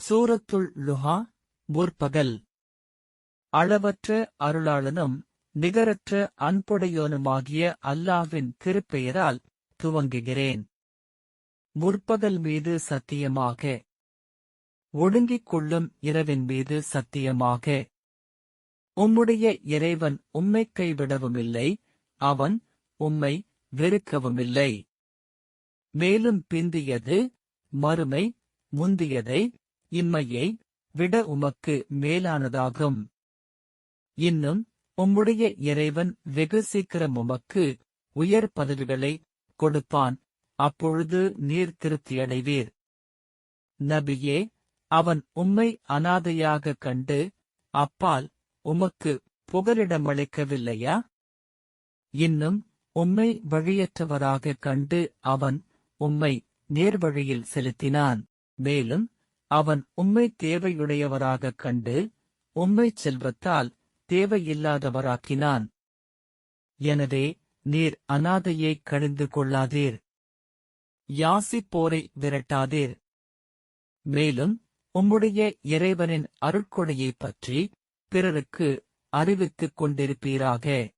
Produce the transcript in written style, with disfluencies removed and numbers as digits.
சூரத்துல் லுஹா, முற்பகல். அளவற்ற அருளாளனும் நிகரற்ற அன்புடையோனுமாகிய அல்லாஹ்வின் திருப்பெயரால் துவங்குகிறேன். முற்பகல் மீது சத்தியமாக. ஒடுங்கிக் கொள்ளும் இரவின் மீது சத்தியமாக. உம்முடைய இறைவன் உம்மைக் கைவிடவுமில்லை, அவன் உம்மை வெறுக்கவுமில்லை. மேலும் பிந்தியது, மறுமை, முந்தியதை, இம்மையை விட உமக்கு மேலானதாகும். இன்னும் உம்முடைய இறைவன் வெகு சீக்கிரம் உமக்கு உயர் பதவிகளை கொடுப்பான், அப்பொழுது நீர் திருப்தியடைவீர். நபியே, அவன் உம்மை அனாதையாகக் கண்டு அப்பால் உமக்கு புகலிடமளிக்கவில்லையா? இன்னும் உம்மை வழியற்றவராகக் கண்டு அவன் உம்மை நேர்வழியில் செலுத்தினான். மேலும் அவன் உம்மை தேவையுடையவராகக் கண்டு உம்மைச் செல்வத்தால் தேவையில்லாதவராக்கினான். எனவே நீர் அனாதையைக் கடிந்து கொள்ளாதீர். யாசிப்போரை விரட்டாதீர். மேலும் உம்முடைய இறைவனின் அருட்கொடையைப் பற்றி பிறருக்கு அறிவித்துக் கொண்டிருப்பீராக.